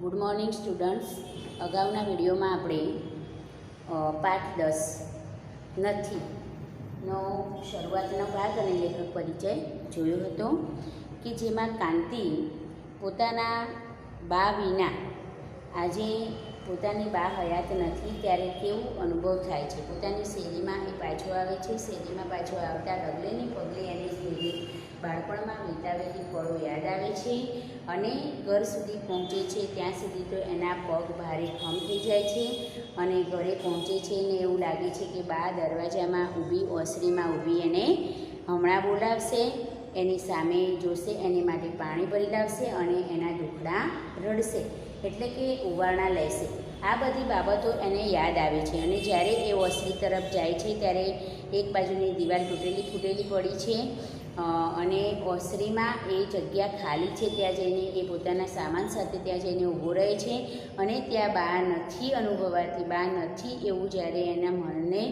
Good morning students. અગાઉના વિડીયોમાં આપણે પાઠ 10 નથીનો શરૂઆતનો ભાગ અને લેખક પરિચય જોયો હતો કે જેમાં કાંતિ પોતાના બા વિના આજે પોતાની બા હયાત નથી ત્યારે કેવું અનુભવ થાય છે. પોતાની શેરીમાં એ પાછો આવે છે. શેરીમાં પાછો આવતા ડગલે ને પગલે એને શેરી બાળપણમાં વિતાવેલી પળો યાદ આવે છે અને ઘર સુધી પહોંચે છે. ત્યાં સુધી તો એના પગ ભારે ખમ થઈ જાય છે અને ઘરે પહોંચે છે ને એવું લાગે છે કે બા દરવાજામાં ઊભી ઓસરીમાં ઊભી એને હમણાં બોલાવશે, એની સામે જોશે, એની માટે પાણી ભરી લાવશે અને એના દુખડા રડશે, એટલે કે ઉવારણા લેશે. આ બધી બાબતો એને યાદ આવે છે અને જ્યારે એ ઓસરી તરફ જાય છે ત્યારે એક બાજુની દિવાલ તૂટેલી ફૂટેલી પડી છે અને ઓસરીમાં એ જગ્યા ખાલી છે. ત્યાં જઈને એ પોતાના સામાન સાથે ત્યાં જઈને ઊભો રહે છે અને ત્યાં બા નથી અનુભવાતી, બા નથી એવું જ્યારે એના મનને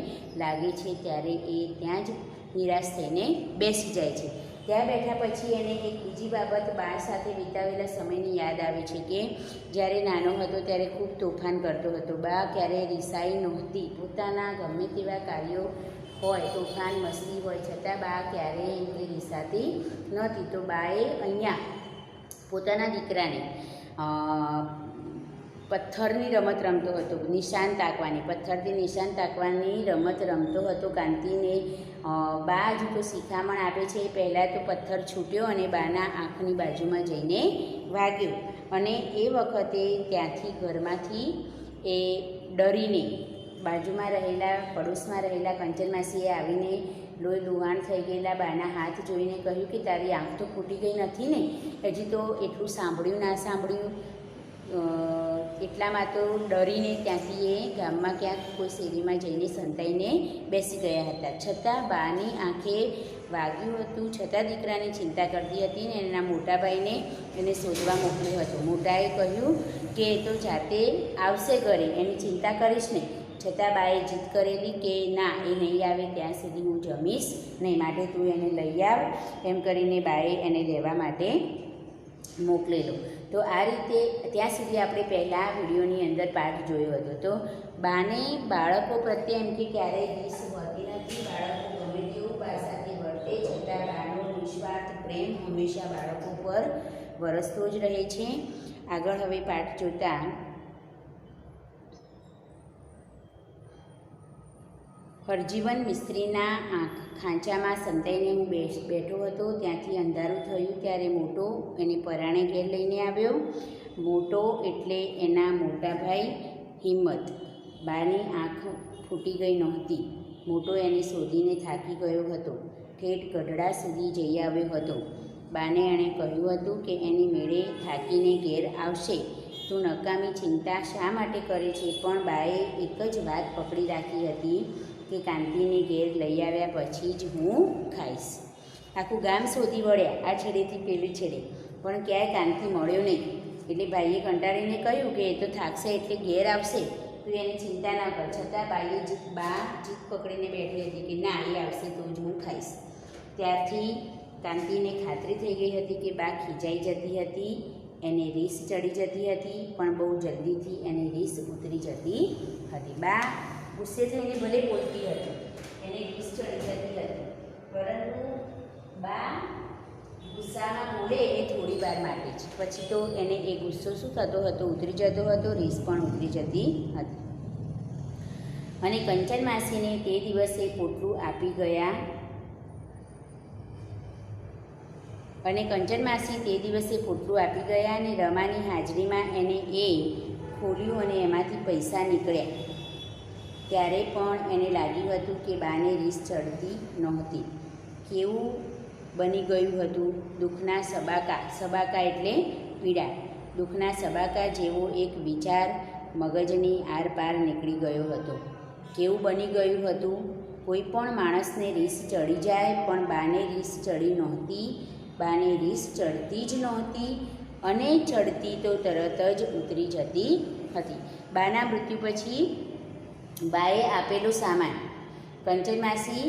લાગે છે ત્યારે એ ત્યાં જ નિરાશ થઈને બેસી જાય છે. ત્યાં બેઠા પછી એને એક બીજી બાબત બા સાથે વિતાવેલા સમયની યાદ આવે છે કે જ્યારે નાનો હતો ત્યારે ખૂબ તોફાન કરતો હતો. બા ક્યારેય રિસાઈ નહોતી. પોતાના ગમે તેવા કાર્યો હોય, તોફાન મસ્તી હોય છતાં બા ક્યારેય એમની રિસાતી નહોતી. તો બાએ અહીંયા પોતાના દીકરાને પથ્થરની રમત રમતો હતો, નિશાન તાકવાની, પથ્થરથી નિશાન તાકવાની રમત રમતો હતો. કાંતિને બા હજુ તો શિખામણ આપે છે. પહેલાં તો પથ્થર છૂટ્યો અને બાના આંખની બાજુમાં જઈને વાગ્યો અને એ વખતે ત્યાંથી ઘરમાંથી એ ડરીને બાજુમાં રહેલા પડોશમાં રહેલા કંચન માસીએ આવીને લોહી લુહાણ થઈ ગયેલા બાના હાથ જોઈને કહ્યું કે તારી આંખ તો ફૂટી ગઈ નથી ને, હજી તો એટલું સાંભળ્યું ના સાંભળ્યું. એટલામાં તો ડરીને ત્યાંથી એ ગામમાં ક્યાંક કોઈ શેરીમાં જઈને સંતાઈને બેસી ગયા હતા. છતાં બાની આંખે વાગ્યું હતું છતાં દીકરાની ચિંતા કરતી હતી ને એના મોટા ભાઈને એને શોધવા મોકલ્યો હતો. મોટાએ કહ્યું કે એ તો જાતે આવશે ઘરે, એની ચિંતા કરીશ નહીં. છતાં બાએ જીદ કરેલી કે ના, એ નહીં આવે ત્યાં સુધી હું જમીશ નહીં, માટે તું એને લઈ આવ. એમ કરીને બાએ એને લેવા માટે મોકલેલો. તો આ રીતે ત્યાં સુધી આપણે પહેલાં વિડીયોની અંદર પાઠ જોયો હતો. તો બાને બાળકો પ્રત્યે એમ કે ક્યારેય રીસ હોતી નથી. બાળકો ગમે તેવું બા સાથે વર્તે છતાં બાનો નિસ્વાર્થ પ્રેમ હંમેશા બાળકો પર વરસતો જ રહે છે. આગળ હવે પાઠ જોતા હરજીવન મિસ્ત્રીના ખાંચામાં સંતાઈને હું બેઠો હતો. ત્યાંથી અંધારું થયું ત્યારે મોટો એને પરાણે ઘેર લઈને આવ્યો. મોટો એટલે એના મોટા ભાઈ હિંમત. બાની આંખ ફૂટી ગઈ નહોતી. મોટો એને શોધીને થાકી ગયો હતો. ઠેઠ ગઢડા સુધી જઈ આવ્યો હતો. બાને એણે કહ્યું હતું કે એની મેળે થાકીને ઘેર આવશે, તું નકામી ચિંતા શા માટે કરે છે? પણ બાએ એક જ વાત પકડી રાખી હતી કે કાંતિને ઘેર લઈ આવ્યા પછી જ હું ખાઈશ. આખું ગામ શોધી વળ્યા, આ છેડેથી પેલી છેડે, પણ ક્યાંય કાંતિ મળ્યો નહીં. એટલે ભાઈએ કંટાળીને કહ્યું કે એ તો થાકશે એટલે ઘેર આવશે, તું એની ચિંતા ના કર. છતાં બા જીદ પકડીને બેઠી હતી કે ના, એ આવશે તો જ હું ખાઈશ. ત્યારથી કાંતિને ખાતરી થઈ ગઈ હતી કે બા ખીજાઈ જતી હતી, એને રીસ ચડી જતી હતી, પણ બહુ જલ્દીથી એને રીસ ઉતરી જતી હતી. બા ગુસ્સે થઈને ભલે બોલતી હતી, એને રીસ ચડી જતી હતી, પરંતુ બા ગુસ્સામાં બોલે એ થોડી વાર માટે જ, પછી તો એને એ ગુસ્સો શું થતો હતો, ઉતરી જતો હતો, રીસ પણ ઉતરી જતી હતી. અને કંચન માસીને તે દિવસે પોટલું આપી ગયા અને રમાની હાજરીમાં એને એ ખોલ્યું અને એમાંથી પૈસા નીકળ્યા. ત્યારે પણ એને લાગ્યું હતું કે બાને રીસ ચડતી નહોતી. કેવું બની ગયું હતું? દુઃખના સબાકા એટલે પીડા. દુઃખના સબાકા જેવો એક વિચાર મગજની આરપાર નીકળી ગયો હતો. કેવું બની ગયું હતું? કોઈ પણ માણસને રીસ ચડી જાય, પણ બાને રીસ ચડી નહોતી. બાને રીસ ચડતી જ નહોતી અને ચડતી તો તરત જ ઉતરી જતી હતી. બાના મૃત્યુ પછી બાએ આપેલો સામાન કંચન માસી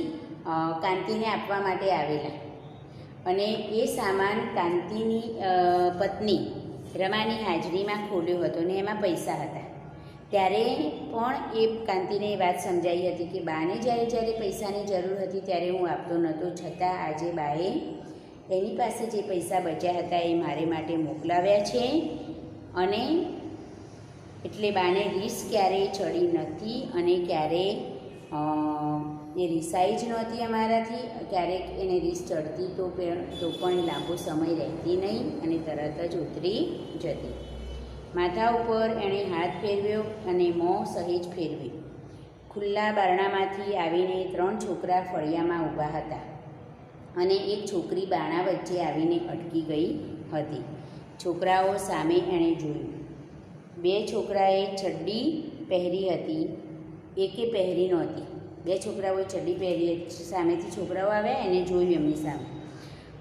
કાંતિને આપવા માટે આવેલા અને એ સામાન કાંતિની પત્ની રમાની હાજરીમાં ખોલ્યો હતો ને એમાં પૈસા હતા. ત્યારે પણ એ કાંતિને એ વાત સમજાઈ હતી કે બાને જ્યારે જ્યારે પૈસાની જરૂર હતી ત્યારે હું આપતો નહોતો, છતાં આજે બાએ એની પાસે જે પૈસા બચ્યા હતા એ મારે માટે મોકલાવ્યા છે. અને એટલે બાને રીસ ક્યારેય ચડી નથી અને ક્યારેય એ રીસાઈ જ નહોતી અમારાથી. ક્યારેક એને રીસ ચડતી તો પણ એ લાંબો સમય રહેતી નહીં અને તરત જ ઉતરી જતી. માથા ઉપર એણે હાથ ફેરવ્યો અને મોં સહેજ ફેરવ્યું. ખુલ્લા બારણામાંથી આવીને 3 છોકરા ફળિયામાં ઊભા હતા અને એક છોકરી બારણા વચ્ચે આવીને અટકી ગઈ હતી. છોકરાઓ સામે એણે જોયું. 2 છોકરાએ ચડ્ડી પહેરી હતી, એકે પહેરી નહોતી. 2 છોકરાઓએ ચડ્ડી પહેરી હતી. સામેથી છોકરાઓ આવ્યા, એને જોયું એમની સામે.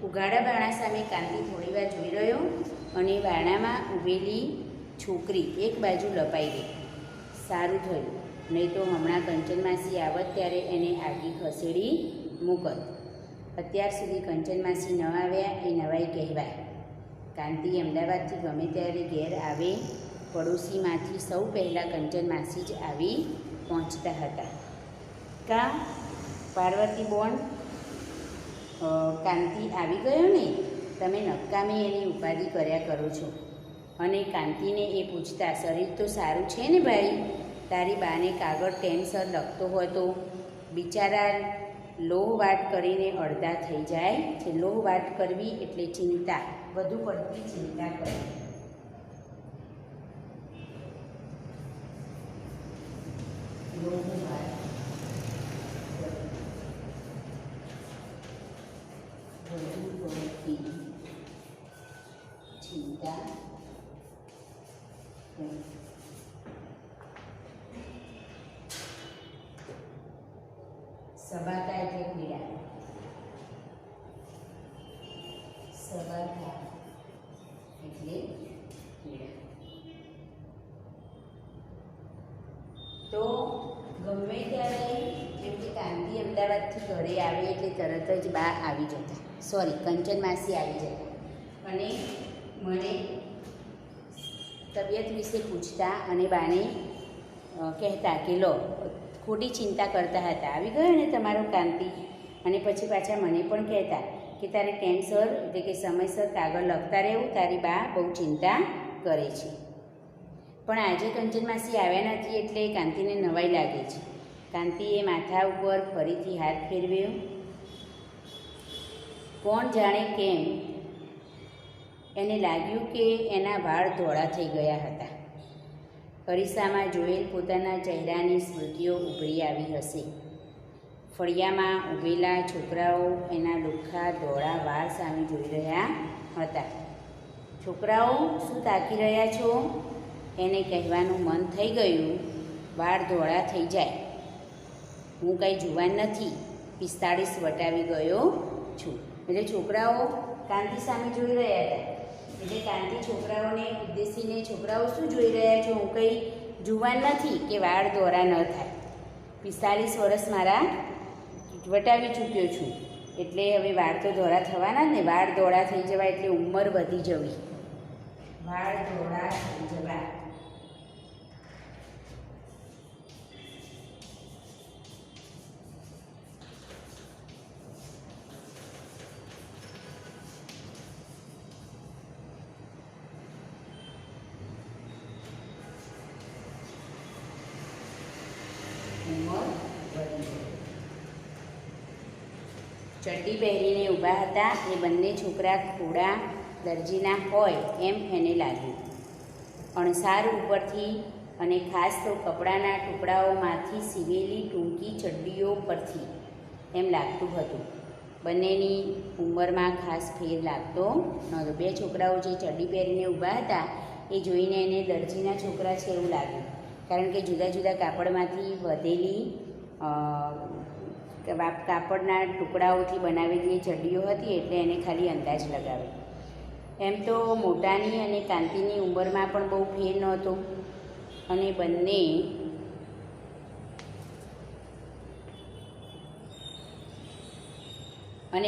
ઉઘાડા બારણા સામે કાંતિ થોડીવાર જોઈ રહ્યો અને બારણામાં ઊભેલી છોકરી એક બાજુ લપાઈ ગઈ. સારું થયું, નહીં તો હમણાં કંચન માસી આવત ત્યારે એને આગી ખસેડી મૂકત. અત્યાર સુધી કંચન માસી ન આવ્યા એ નવાઈ કહેવાય. કાંતિ અમદાવાદથી ગમે ત્યારે ઘેર આવે, પડોશીમાંથી સૌ પહેલાં કંચન માસી જ આવી પહોંચતા હતા. કા પાર્વતી બોન, કાંતિ આવી ગયો ને? તમે નકામી એની ઉપાધિ કર્યા કરો છો. અને કાંતિને એ પૂછતા, શરીર તો સારું છે ને ભાઈ? તારી બાને કાગળ ટેમસર લખતો હોય તો બિચારા લોહ વાટ કરીને અડધા થઈ જાય છે. લોહ વાટ કરવી એટલે ચિંતા, વધુ પડતી ચિંતા કરવી. લોહ વાટ વધુ પડતી ચિંતા. સબાકા એટલે પીડા. સબાકા એટલે પીડા. તો ગમે ત્યારે જેમ કે કાંતિ અમદાવાદથી ઘરે આવે એટલે તરત જ બા આવી જતા, કંચન માસી આવી જતા અને મને તબિયત વિશે પૂછતા અને બાને કહેતા કે લો, ખોટી ચિંતા કરતા હતા, આવી ગયો ને તમારો કાંતિ. અને પછી પાછા મને પણ કહેતા કે તારે ટાઈમસર એટલે કે સમયસર કાગળ લખતા રહેવું, તારી બા બહુ ચિંતા કરે છે. પણ આજે કંચન માસી આવ્યા નથી એટલે કાંતિને નવાઈ લાગે છે. કાંતિએ માથા ઉપર ફરીથી હાથ ફેરવ્યો. કોણ જાણે કેમ એને લાગ્યું કે એના વાળ ધોળા થઈ ગયા હતા. અરીસામાં જોયેલ પોતાના ચહેરાની સ્મૃતિઓ ઉભરી આવી હશે. ફળિયામાં ઊભેલા છોકરાઓ એના લુખ્ખા ધોળા વાળ સામે જોઈ રહ્યા હતા. છોકરાઓ, શું તાકી રહ્યા છો? એને કહેવાનું મન થઈ ગયું, વાળ ધોળા થઈ જાય. હું કંઈ જુવાન નથી, 45 વટાવી ગયો છું. એટલે છોકરાઓ કાંતિ સામે જોઈ રહ્યા હતા. એટલે કાંતિ છોકરાઓને ઉદ્દેશીને, છોકરાઓ શું જોઈ રહ્યા છો? હું કંઈ જુવાન નથી કે વાળ ધોળા ન થાય. 45 વર્ષ મારા વટાવી ચૂક્યો છું, એટલે હવે વાળ તો ધોળા થવાના જ ને. વાળ ધોળા થઈ જવા એટલે ઉંમર વધી જવી. વાળ ધોળા થઈ જવા. ચડ્ડી પહેરીને ઊભા હતા. એ બંને છોકરા ખોડા દરજીના હોય એમ એને લાગ્યું. અણસાર ઉપરથી અને ખાસ તો કપડાના ટુકડાઓમાંથી સીવેલી ટૂંકી ચડ્ડીઓ પરથી એમ લાગતું હતું. બંનેની ઉંમરમાં ખાસ ફેર લાગતો નહોતો. 2 છોકરાઓ જે ચડ્ડી પહેરીને ઊભા હતા એ જોઈને એને દરજીના છોકરા છે એવું લાગ્યું. કારણ કે જુદા જુદા કાપડમાંથી વધેલી કાપડના ટુકડાઓથી બનાવેલી એ ચડ્ડીઓ હતી એટલે એને ખાલી અંદાજ લગાવ્યો. એમ તો મોટાની અને કાંતિની ઉંમરમાં પણ બહુ ફેર નહોતો અને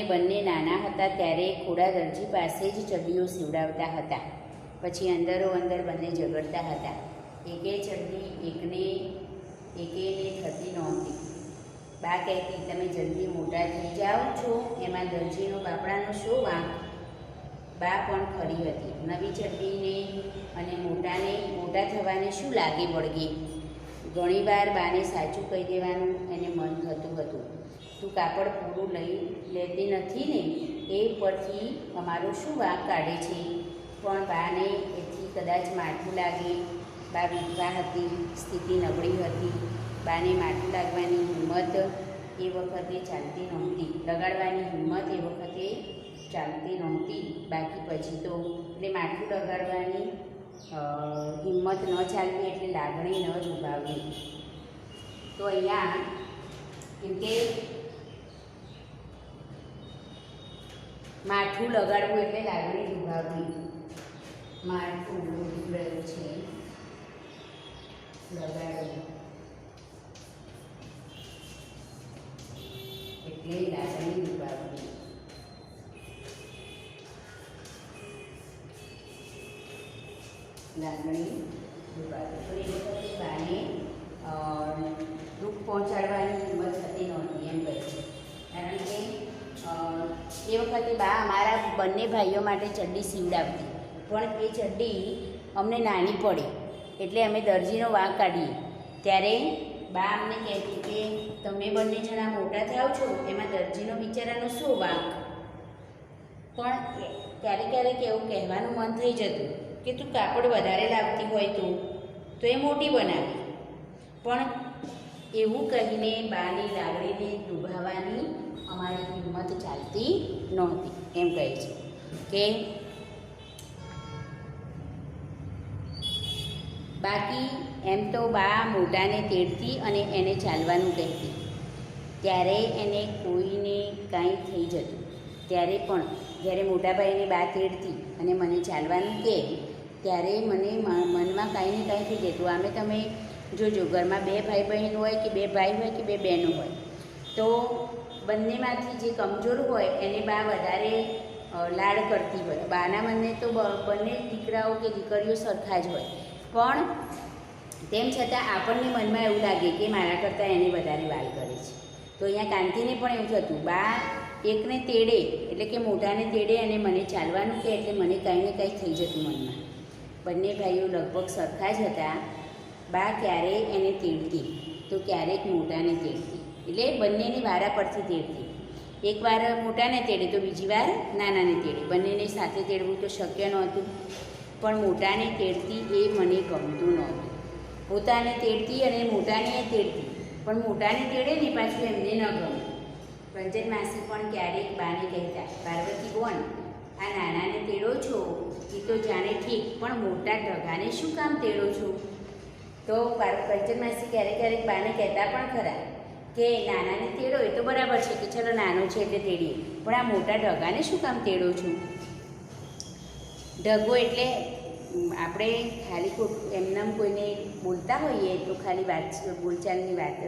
બંને નાના હતા ત્યારે ખોડા દરજી પાસે જ ચડ્ડીઓ સીવડાવતા હતા. પછી અંદરો અંદર બંને ઝઘડતા હતા. એકે ચડતી એકેને થતી નહોતી. બા કહેતી, તમે જલ્દી મોટા થઈ જાઓ છો, એમાં દરજીનો બાપડાનો શો વાંક? બા પણ ખરી હતી. નવી ચડ્ડીને અને મોટા થવાને શું લાગે વળગે? ઘણીવાર બાને સાચું કહી દેવાનું એને મન થતું હતું. તું કાપડ પૂરું લઈ લેતી નથી ને, એ પરથી અમારો શું વાંક કાઢે છે? પણ બાને એથી કદાચ માઠું લાગે. બા વિધવા હતી, સ્થિતિ નબળી હતી. બાને માઠું લાગવાની હિંમત એ વખતે ચાલતી નહોતી, લગાડવાની હિંમત એ વખતે ચાલતી નહોતી. બાકી પછી તો એટલે માઠું લગાડવાની હિંમત ન ચાલવી એટલે લાગણી ન જ ઉભાવવી. તો અહીંયા કેમ કે માઠું લગાડવું એટલે લાગણી ઉભાવવી. માઠું ઉભરેલું છે, લગાડવું એટલે લાગણી ઉભાવવી. લાગણી ઉભાવવી. તો એ વખતે બાને દુઃખ પહોંચાડવાની હિંમત થતી નહોતી એમ કહે છે. કારણ કે એ વખતે બા અમારા બંને ભાઈઓ માટે ચડ્ડી સીવડાવતી, પણ એ ચડ્ડી અમને નાની પડે એટલે અમે દરજીનો વાંક કાઢીએ. ત્યારે બા અમને કહેતી કે તમે બંને જણા મોટા થાવ છો, એમાં દરજીનો બિચારાનો શું વાંક? પણ ક્યારેક એવું કહેવાનું મન થઈ જતું કે તું કાપડ વધારે લાવતી હોય તો એ મોટી બનાવી. પણ એવું કહીને બાની લાગણીને દુભાવવાની અમારી હિંમત ચાલતી નહોતી એમ કહે છે. કે બાકી એમ તો બા મોટાને તેડતી અને એને ચાલવાનું કહેતી. ત્યારે એને કોઈને કાંઈ થઈ જતું. ત્યારે પણ જ્યારે મોટાભાઈને બા તેડતી અને મને ચાલવાનું કહે ત્યારે મને મનમાં કાંઈ ને કાંઈ થઈ જતું. આમે તમે જોજો, ઘરમાં 2 ભાઈ બહેન હોય કે 2 ભાઈ હોય કે 2 બહેનો હોય, તો બંનેમાંથી જે કમજોર હોય એને બા વધારે લાડ કરતી હોય. બાના મને તો બંને દીકરાઓ કે દીકરીઓ સરખા જ હોય, પણ તેમ છતાં આપણને મનમાં એવું લાગે કે મારા કરતાં એને વધારે વાલ કરે છે. તો અહીંયા કાંતિને પણ એવું થતું, બા એકને તેડે એટલે કે મોટાને તેડે અને મને ચાલવાનું કહે એટલે મને કાંઈ ને કાંઈ થઈ જતું મનમાં. બંને ભાઈઓ લગભગ સરખા જ હતા. બા ક્યારેય એને તેડતી તો ક્યારેક મોટાને તેડતી, એટલે બંનેની વારા પરથી તેડતી. એકવાર મોટાને તેડે તો બીજી વાર નાનાને તેડે. બંનેને સાથે તેડવું તો શક્ય નહોતું, પણ મોટાને તેડતી એ મને ગમતું નહોતું. પોતાને તેડતી અને મોટાને તેડતી, પણ મોટાને તેડે ને પાછું એમને ન ગમે. રંજન માસી પણ ક્યારેક બાને કહેતા, પાર્વતી બોન, આ નાનાને તેડો છો એ તો જાણે ઠીક, પણ મોટા ઢગાને શું કામ તેડો છો? તો કંચન માસી ક્યારેક બાને કહેતા પણ ખરા કે નાનાને તેડો એ તો બરાબર છે કે ચલો નાનો છે એટલે તેડીએ, પણ આ મોટા ઢગાને શું કામ તેડો છો? ઢગો એટલે આપણે ખાલી એમનામ કોઈને બોલતા હોઈએ તો ખાલી બોલચાલની વાત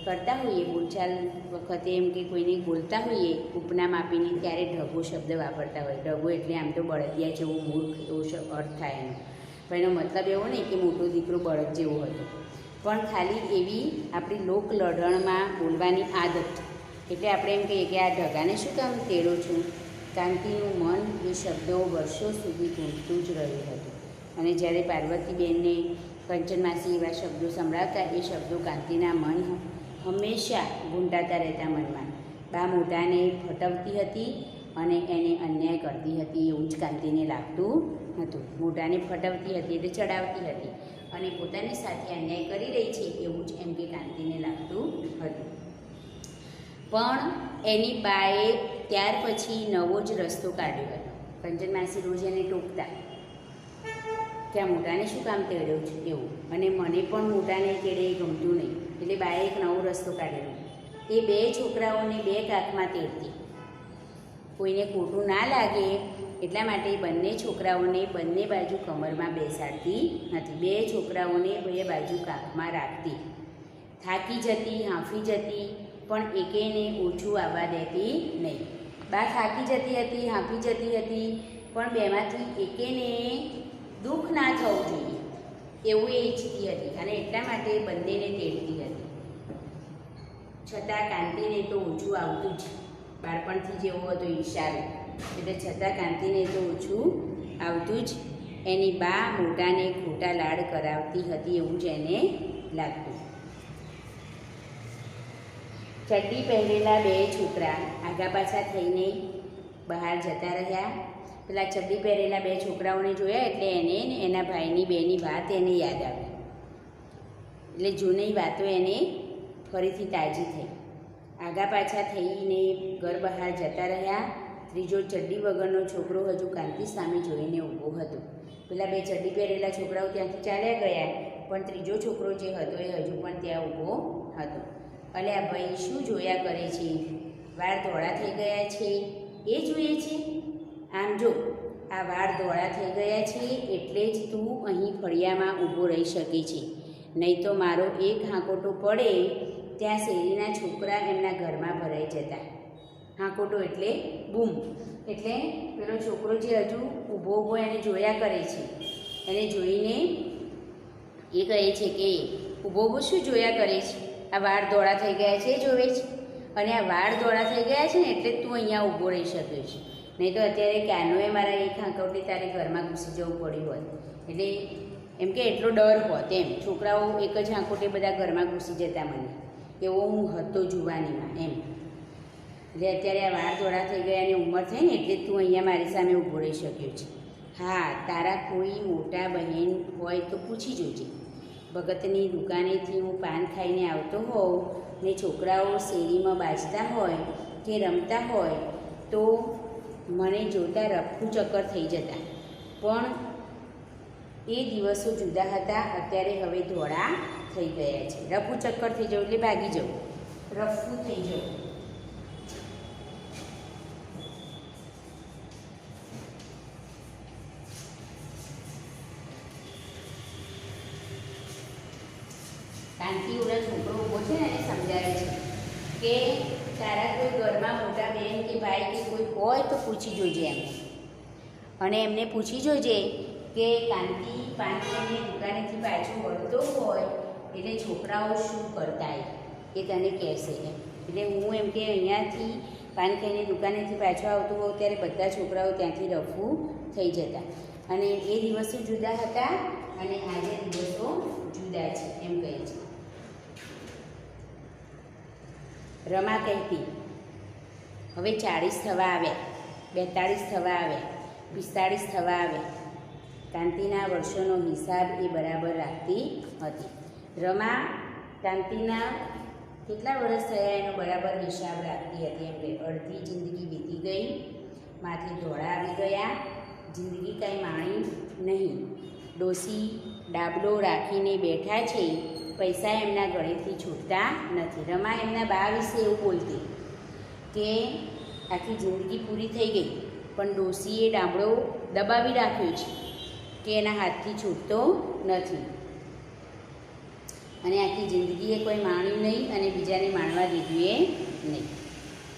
કરતા હોઈએ, બોલચાલ વખતે એમ કે કોઈને બોલતા હોઈએ ઉપનામ આપીને, ત્યારે ઢગો શબ્દ વાપરતા હોય. ઢગો એટલે આમ તો બળદિયા જેવો મૂર્ખ એવો અર્થ થાય એનો, પણ એનો મતલબ એવો નહીં કે મોટો દીકરો બળદ જેવો હતો, પણ ખાલી એવી આપણી લોક લઢણમાં બોલવાની આદત. એટલે આપણે એમ કહીએ કે આ ઢગાને શું કામ તેડો છું? કાંતિનું મન એ શબ્દો વર્ષો સુધી ગૂંજતું જ રહ્યું હતું. અને જ્યારે પાર્વતીબેનને કંચન માસી એવા શબ્દો સંભળાવતા, એ શબ્દો કાંતિના મન હંમેશા ગૂંટાતા રહેતા મનમાં. બા મોટાને ફટવતી હતી અને એને અન્યાય કરતી હતી એવું જ કાંતિને લાગતું હતું. મોટાને ફટવતી હતી એટલે ચડાવતી હતી, અને પોતાની સાથે અન્યાય કરી રહી છે એવું જ એમ કે કાંતિને લાગતું હતું. પણ એની બાએ ત્યાર પછી નવો જ રસ્તો કાઢ્યો હતો. કંચન માસી રોજ એને ટોકતા કે આ મોટાને શું કામ તેડ્યો છે એવું, અને મને પણ મોટાને તેડે એ ગમતું નહીં, એટલે બાએ એક નવો રસ્તો કાઢેલો. એ 2 છોકરાઓને 2 કાખમાં તેડતી. કોઈને ખોટું ના લાગે એટલા માટે બંને છોકરાઓને બંને બાજુ કમરમાં બેસાડતી નથી. 2 છોકરાઓને 2 બાજુ કાખમાં રાખતી. થાકી જતી, હાંફી જતી, પણ એકેયને ઓછું આવવા દેતી નહીં. બા થાકી જતી હતી, હાંફી જતી હતી, પણ બેમાંથી એકેને દુઃખ ના થવું જોઈએ એવું એ ઈચ્છતી હતી અને એટલા માટે બંનેને તેડતી હતી. છતાં કાંતિને તો ઓછું આવતું જ, બાળપણથી જેવો હતો ઈશારો, એટલે છતાં કાંતિને તો ઓછું આવતું જ. એની બા મોટાને ખોટા લાડ કરાવતી હતી એવું જ એને લાગતું. ચડ્ડી પહેરેલા બે છોકરા આગા પાછા થઈને બહાર જતા રહ્યા. પેલા ચડ્ડી પહેરેલા બે છોકરાઓને જોયા એટલે એને એના ભાઈની બેની વાત એને યાદ આવી. એટલે જૂની વાતો એને ફરીથી તાજી થઈ. આગા પાછા થઈને ઘર બહાર જતા રહ્યા. ત્રીજો ચડ્ડી વગરનો છોકરો હજુ કાંતિ સામે જોઈને ઊભો હતો. પેલા બે ચડ્ડી પહેરેલા છોકરાઓ ત્યાંથી ચાલ્યા ગયા, પણ ત્રીજો છોકરો જે હતો એ હજુ પણ ત્યાં ઊભો હતો. અલે આ ભાઈ શું જોયા કરે છે? વાળ ધોળા થઈ ગયા છે એ જોઈએ છે? આમ જો, આ વાળ ધોળા થઈ ગયા છે એટલે જ તું અહીં ફળિયામાં ઊભો રહી શકે છે, નહીં તો મારો એક હાંકોટો પડે ત્યાં શેરીના છોકરા એમના ઘરમાં ભરાઈ જતા. હાંકોટો એટલે બૂમ. એટલે પેલો છોકરો જે હજુ ઊભો ઊભો એને જોયા કરે છે, એને જોઈને એ કહે છે કે ઊભો ઊભો શું જોયા કરે છે? આ વાળ ધોળા થઈ ગયા છે એ જોવે છે, અને આ વાળ ધોળા થઈ ગયા છે ને એટલે તું અહીંયા ઊભો રહી શકે છે, નહીં તો અત્યારે ક્યાંનોએ મારા એક હાંકવટી તારે ઘરમાં ઘૂસી જવું પડ્યું હોત. એટલે એમ કે એટલો ડર હોત એમ. છોકરાઓ એક જ હાંકોટે બધા ઘરમાં ઘૂસી જતા મને, એવો હું હતો જુવાનીમાં એમ. એટલે અત્યારે આ વાળ ધોળા થઈ ગયા અને ઉંમર થઈ ને એટલે તું અહીંયા મારી સામે ઊભો રહી શક્યો છે. હા, તારા કોઈ મોટા બહેન હોય તો પૂછી જોજે. ભગતની દુકાનેથી હું પાન ખાઈને આવતો હોઉં ને છોકરાઓ શેરીમાં બાજતા હોય કે રમતા હોય તો મને જોતા રફુ ચક્કર થઈ જતા. પણ એ દિવસો જુદા હતા, અત્યારે હવે ધોળા થઈ ગયા છે. રફુ ચક્કર થઈ જવું એટલે ભાગી જવું, રફુ થઈ જવું. કાંતિ ઓલા છોકરો ઊભો છે ને એને સમજાવે છે કે તારા કોઈ ઘરમાં મોટા બહેન કે ભાઈ કે કોઈ હોય તો પૂછી જોજે એમને, અને એમને પૂછી જોજે કે કાંતિ પાન ખાઈને દુકાનેથી પાછું વળતો હોય એટલે છોકરાઓ શું કરતા એ તને કહેશે એમ. એટલે હું એમ કે અહીંયાથી પાન ખાઈને દુકાનેથી પાછો આવતો હોઉં ત્યારે બધા છોકરાઓ ત્યાંથી રફુ થઈ જતા, અને એ દિવસો જુદા હતા અને આજે દિવસો જુદા છે એમ કહે છે. રમા કહેતી, હવે 40 થવા આવ્યા, 42 થવા આવ્યા, 45 થવા આવ્યા. કાંતિના વર્ષોનો હિસાબ એ બરાબર રાખતી હતી. રમા કાંતિના કેટલા વર્ષ થયા એનો બરાબર હિસાબ રાખતી હતી. એટલે અડધી જિંદગી વીતી ગઈ, માથે ધોળા આવી ગયા, જિંદગી કાંઈ માણી નહીં. ડોસી ડાબલો રાખીને બેઠા છે, પૈસા એમના ગળેથી છૂટતા નથી. રમા એમના બા વિશે એવું બોલતી કે આખી જિંદગી પૂરી થઈ ગઈ પણ ડોસીએ ડાબલો દબાવી રાખ્યો છે કે એના હાથથી છૂટતો નથી, અને આખી જિંદગીએ કોઈ માણ્યું નહીં અને બીજાને માણવા દીધું એ નહીં.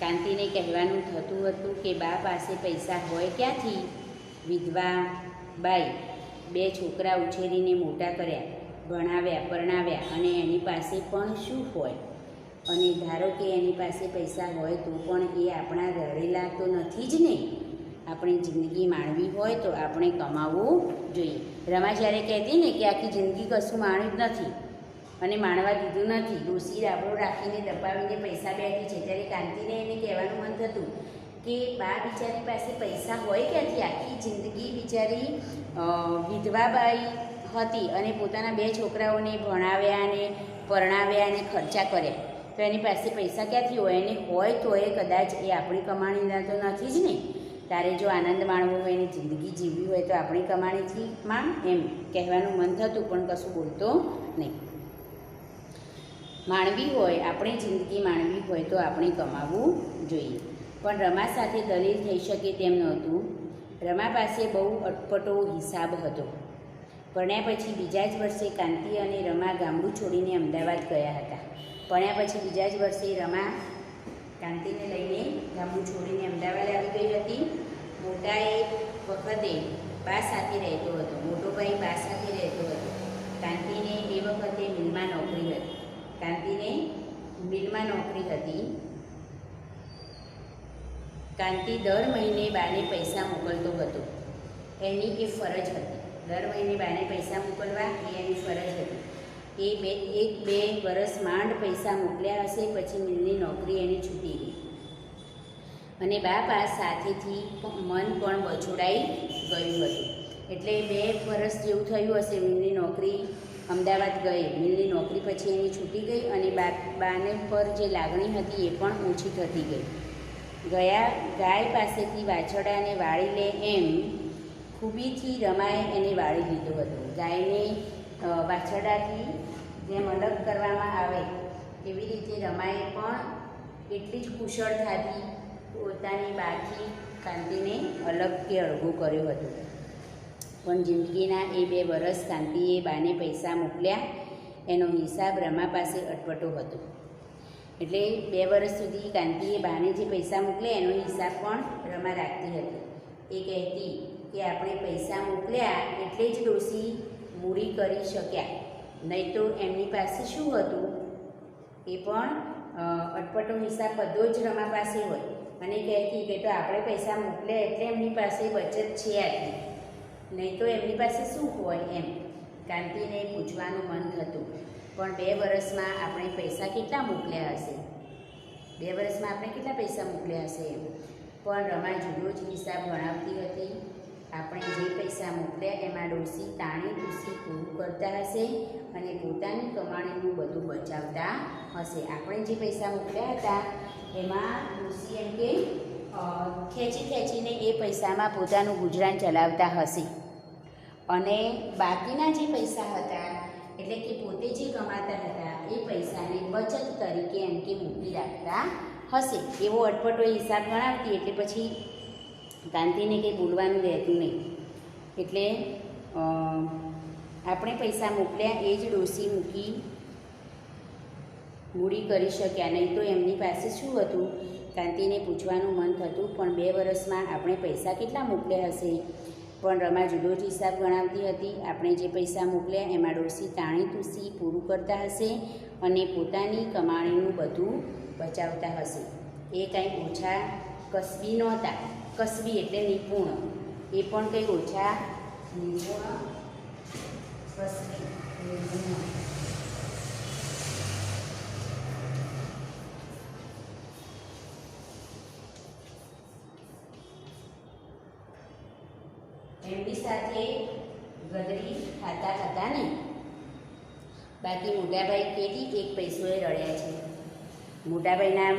કાંતિને કહેવાનું થતું હતું કે બા પાસે પૈસા હોય ક્યાંથી? વિધવા બાઈ 2 છોકરા ઉછેરીને મોટા કર્યા, ભણાવ્યા, પરણાવ્યા, અને એની પાસે પણ શું હોય? અને ધારો કે એની પાસે પૈસા હોય તો પણ એ આપણા રહેલા તો નથી જ ને. આપણે જિંદગી માણવી હોય તો આપણે કમાવવું જોઈએ. રમા જ્યારે કહેતી ને કે આખી જિંદગી કશું માણ્યું જ નથી અને માણવા દીધું નથી, ડોસી રાબડો રાખીને દબાવીને પૈસા બેઠી છે, ત્યારે કાંતિને એને કહેવાનું મન થતું કે બા બિચારી પાસે પૈસા હોય ક્યાંથી? આખી જિંદગી બિચારી વિધવાબાઈ હતી અને પોતાના 2 છોકરાઓને ભણાવ્યા અને પરણાવ્યા અને ખર્ચા કર્યા, તો એની પાસે પૈસા ક્યાંથી હોય? એને હોય તો એ કદાચ એ આપણી કમાણીના તો નથી જ ને. તારે જો આનંદ માણવો હોય એની જિંદગી જીવવી હોય તો આપણી કમાણીથી માંગ એમ કહેવાનું મન થતું, પણ કશું બોલતો નહીં. માણવી હોય, આપણી જિંદગી માણવી હોય તો આપણે કમાવવું જોઈએ. પણ રમા સાથે દલીલ થઈ શકે તેમ નહોતું. રમા પાસે બહુ અટપટો હિસાબ હતો. ભણ્યા પછી બીજા જ વર્ષે કાંતિ અને રમા ગામડું છોડીને અમદાવાદ ગયા હતા. ભણ્યા પછી બીજા જ વર્ષે રમા કાંતિને લઈને ગામડું છોડીને અમદાવાદ આવી ગઈ હતી. મોટા એક વખતે બા સાથે રહેતો હતો. મોટો ભાઈ બા સાથે રહેતો હતો. કાંતિને એ વખતે મિલમાં નોકરી હતી. કાંતિને મિલમાં નોકરી હતી. કાંતિ દર મહિને બાને પૈસા મોકલતો હતો. એની એ ફરજ હતી. દર મહિને બાને પૈસા મોકલવા એ એની ફરજ હતી. એ એક બે વર્ષ માંડ પૈસા મોકલ્યા હશે, પછી મિલની નોકરી એની છૂટી ગઈ અને બા સાથેથી મન પણ વછોડાઈ ગયું હતું. એટલે 2 વર્ષ જેવું થયું હશે મિલની નોકરી અમદાવાદ ગઈ. મિલની નોકરી પછી એની છૂટી ગઈ અને બાને પર જે લાગણી હતી એ પણ ઓછી થતી ગઈ. ગાય પાસેથી વાછરડાને વાળી લે એમ ખૂબીથી રમાએ એને વાળી લીધો હતો. ગાયને વાછરડાથી જેમ અલગ કરવામાં આવે એવી રીતે રમાએ પણ એટલી જ કુશળતાથી પોતાની બાથી કાંતિને અલગ કે અળગો કર્યો હતો. પણ જિંદગીના એ 2 વર્ષ કાંતિએ બાને પૈસા મોકલ્યા એનો હિસાબ રમા પાસે અટપટો હતો. એટલે 2 વર્ષ સુધી કાંતિએ બાને જે પૈસા મોકલ્યા એનો હિસાબ પણ રમા રાખતી હતી. એ કહેતી કે આપણે પૈસા મોકલ્યા એટલે જ ડોશી મૂડી કરી શક્યા, નહીં તો એમની પાસે શું હતું એ પણ અટપટો હિસાબ બધો જ રમા પાસે હોય. અને કહેતી કે તો આપણે પૈસા મોકલ્યા એટલે એમની પાસે બચત છે આટલી, નહીં તો એમની પાસે શું હોય એમ કાંતિને પૂછવાનું મન થતું. પણ 2 વર્ષમાં આપણે પૈસા કેટલા મોકલ્યા હશે? 2 વર્ષમાં આપણે કેટલા પૈસા મોકલ્યા હશે એમ. પણ રમા જુદો જ હિસાબ ગણાવતી હતી. આપણે જે પૈસા મોકલ્યા એમાં ડોશી તાણી તૂસી પૂરું કરતા હશે અને પોતાની કમાણીનું બધું બચાવતા હશે. આપણે જે પૈસા મોકલ્યા હતા એમાં ડોશી એમ કે ખેંચીને એ પૈસામાં પોતાનું ગુજરાન ચલાવતા હશે અને બાકીના જે પૈસા હતા એટલે કે પોતે જે કમાતા હતા એ પૈસાને બચત તરીકે એમ કે મૂકી રાખતા હશે. એવો અટપટો હિસાબ ગણાવતી એટલે પછી કાંતિને કંઈ બોલવાનું રહેતું નહીં. એટલે આપણે પૈસા મોકલ્યા એ જ ડોશી મૂડી કરી શક્યા, નહીં તો એમની પાસે શું હતું કાંતિને પૂછવાનું મન થતું. પણ 2 વર્ષમાં આપણે પૈસા કેટલા મોકલ્યા હશે? પણ રમા જુદો જ હિસાબ ગણાવતી હતી. આપણે જે પૈસા મોકલ્યા એમાં ડોશી તાણી તૂસી પૂરું કરતા હશે અને પોતાની કમાણીનું બધું બચાવતા હશે. એ કંઈ ઓછા કસબી નહોતા. કસબી એટલે નિપુણ, એ પણ કંઈ ઓછા નિપુણ કસબી નિપુણ. એમની સાથે ગદરી ખાતા હતા ને. બાકી મોટાભાઈ કેદી 1 પૈસોએ રડ્યા છે. મોટાભાઈના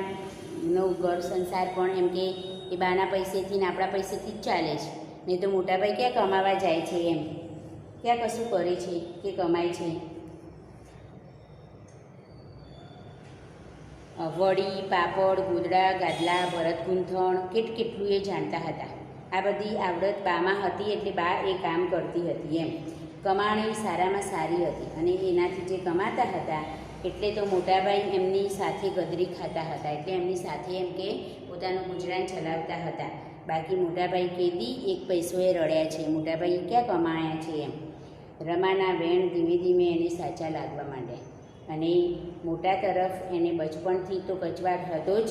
ઘર સંસાર પણ એમ કે એ બાના પૈસેથી ને આપણા પૈસેથી જ ચાલે છે. નહીં તો મોટાભાઈ ક્યાં કમાવા જાય છે એમ, ક્યાં કશું કરે છે કે કમાય છે. વડી, પાપડ, ગોદડા, ગાદલા, ભરત ગૂંથણ કેટલું એ જાણતા હતા. આ બધી આવડત બામાં હતી એટલે બા એ કામ કરતી હતી એમ. કમાણી સારામાં સારી હતી અને એનાથી જે કમાતા હતા એટલે તો મોટાભાઈ એમની સાથે ગદરી ખાતા હતા. એટલે એમની સાથે એમ કે પોતાનું ગુજરાન ચલાવતા હતા. બાકી મોટાભાઈ કેદી 1 પૈસોએ રડ્યા છે, મોટાભાઈ ક્યાં કમાયા છે એમ. રમાના વેણ ધીમે ધીમે એને સાચા લાગવા માંડ્યા અને મોટા તરફ એને બચપણથી તો કચવાટ હતો જ.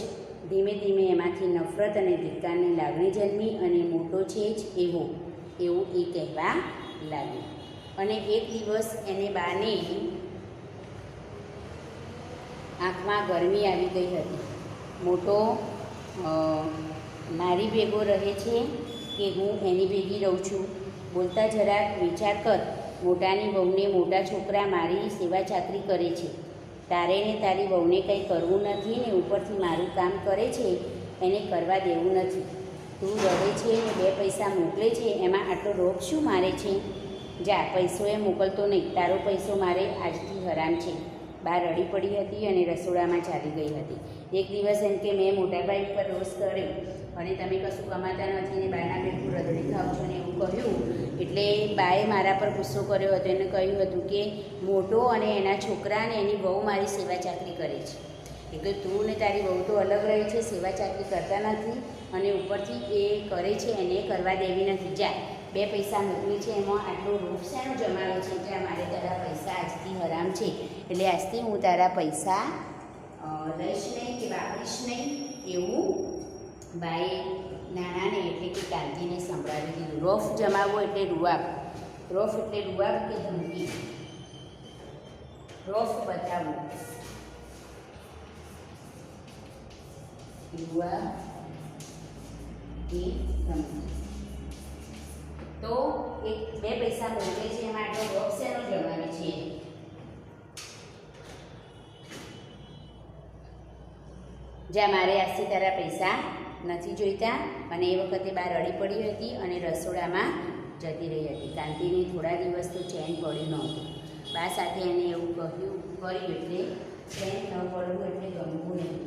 ધીમે ધીમે એમાંથી નફરત અને ધિક્કારની લાગણી જન્મી અને મોટો છે જ એવું એ કહેવા લાગ્યું. અને એક દિવસ એને બાને આંખમાં ગરમી આવી ગઈ હતી. મોટો મારી ભેગો રહે છે કે હું એની ભેગી રહું છું? બોલતા જરાક વિચાર કર. મોટાની વહુને મોટા છોકરા મારી સેવા ચાકરી કરે છે. તારે ને તારી વહુને કંઈ કરવું નથી ને ઉપરથી મારું કામ કરે છે એને કરવા દેવું નથી. તું રહે છે ને 2 પૈસા મોકલે છે એમાં આટલો રોગ શું મારે છે? જા, પૈસો એ મોકલતો નહીં. તારો પૈસો મારે આજથી હરામ છે. બા રડી પડી હતી અને રસોડામાં ચાલી ગઈ હતી. એક દિવસ એમ કે મેં મોટાભાઈ ઉપર રોષ કર્યો અને તમે કશું કમાતા નથી ને બાના પેટનું રદડી ખાવ છો ને એવું કહ્યું. એટલે બાએ મારા પર ગુસ્સો કર્યો હતો. એને કહ્યું હતું કે મોટો અને એના છોકરા અને એની વહુ મારી સેવા ચાકરી કરે છે. એટલે તું ને તારી વહુ તો અલગ રહે છે, સેવા ચાકરી કરતા નથી અને ઉપરથી એ કરે છે એને કરવા દેવી નથી. જા, 2 પૈસા મોકલી છે એમાં આટલો રોફ શેનો જમાવે છે કે મારે તારા પૈસા આજથી હરામ છે, એટલે આજથી હું તારા પૈસા લઈશ નહીં કે વાપરીશ નહીં, એવું બાએ નાણાને એટલે કે કાંતિને સંભળાવી દીધું. રોફ જમાવવો એટલે રૂઆબ, રોફ એટલે રૂઆબ કે ધમકી, રોફ બતાવવું, રૂઆબ કે ધમકી. તો એક 2 પૈસા મોકલે છે એમાં આટલો રોફ શેનો જમાવે છે? જ્યાં મારે આજથી તારા પૈસા નથી જોઈતા, અને એ વખતે બહાર રડી પડી હતી અને રસોડામાં જતી રહી હતી. કાંતિને થોડા દિવસ તો ચેન પડ્યું નહોતું. બા સાથે એને એવું કર્યું એટલે ચેન ન પડવું એટલે ગમવું નહીં,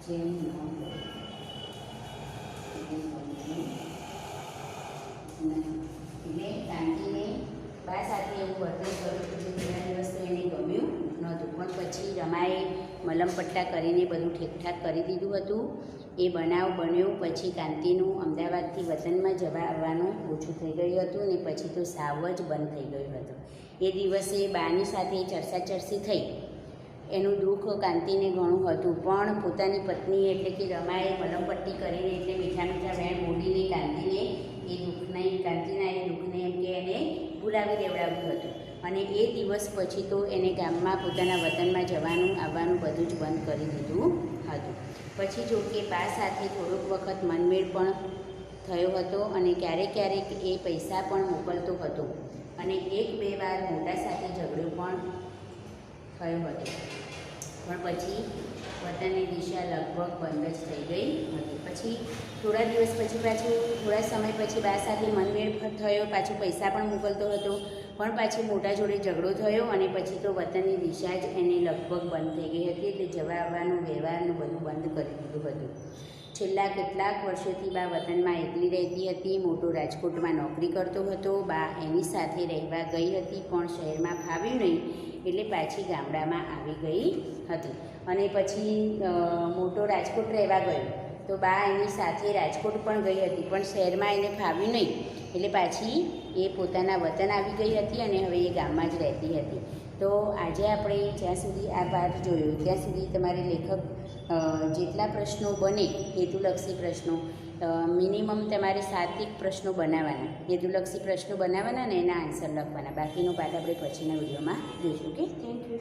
ચેન ન પડવું એટલે કાંતિને બા સાથે એવું વર્તન કર્યું કે થોડા દિવસ તો એને ગમ્યું નહોતું. પણ પછી રમાએ મલમ પટ્ટા કરીને બધું ઠીકઠાક કરી દીધું હતું. એ બનાવ બન્યો પછી કાંતિનું અમદાવાદથી વતનમાં જવા આવવાનું ઓછું થઈ ગયું હતું, ને પછી તો સાવ જ બંધ થઈ ગયું હતું. એ દિવસે બાની સાથે ચર્ચાચર્ચી થઈ. એનું દુઃખ કાંતિને ઘણું હતું, પણ પોતાની પત્ની એટલે કે રમાએ મલમપટ્ટી કરીને એટલે મીઠા મીઠા વેણ બોલીને કાંતિના એ દુઃખને એમ કે એને ભૂલાવી દેવડાવ્યું હતું. અને એ દિવસ પછી તો એને ગામમાં પોતાના વતનમાં જવાનું આવવાનું બધું જ બંધ કરી દીધું હતું. પછી જો કે બા સાથે થોડોક વખત મનમેળ પણ થયો હતો અને ક્યારેક ક્યારેક એ પૈસા પણ મોકલતો હતો, અને 1-2 વાર મોટા સાથે ઝઘડો પણ થયો હતો. પણ પછી વતનની દિશા લગભગ બંધ જ થઈ ગઈ હતી. પછી થોડા દિવસ પછી થોડા સમય પછી બા સાથે મનમેળ થયો, પાછું પૈસા પણ મોકલતો હતો, પણ પાછી મોટા જોડે ઝઘડો થયો અને પછી તો વતનની દિશા જ એને લગભગ બંધ થઈ ગઈ હતી. એટલે જવા આવવાનું વ્યવહારનું બધું બંધ કરી દીધું હતું. છેલ્લા કેટલાક વર્ષોથી બા વતનમાં એકલી રહેતી હતી. મોટો રાજકોટમાં નોકરી કરતો હતો. બા એની સાથે રહેવા ગઈ હતી, પણ શહેરમાં ફાવ્યું નહીં એટલે પાછી ગામડામાં આવી ગઈ હતી. અને પછી મોટો રાજકોટ રહેવા ગયો તો બા એની સાથે રાજકોટ પણ ગઈ હતી, પણ શહેરમાં એને ફાવ્યું નહીં એટલે પાછી એ પોતાના વતન આવી ગઈ હતી અને હવે એ ગામમાં જ રહેતી હતી. તો આજે આપણે જ્યાં સુધી આ પાઠ જોયો ત્યાં સુધી તમારે લેખક જેટલા પ્રશ્નો બને હેતુલક્ષી પ્રશ્નો, મિનિમમ તમારે 7 પ્રશ્નો બનાવવાના, હેતુલક્ષી પ્રશ્નો બનાવવાના ને એના આન્સર લખવાના. બાકીનો પાઠ આપણે પછીના વિડીયોમાં જોઈશું. Okay, thank you.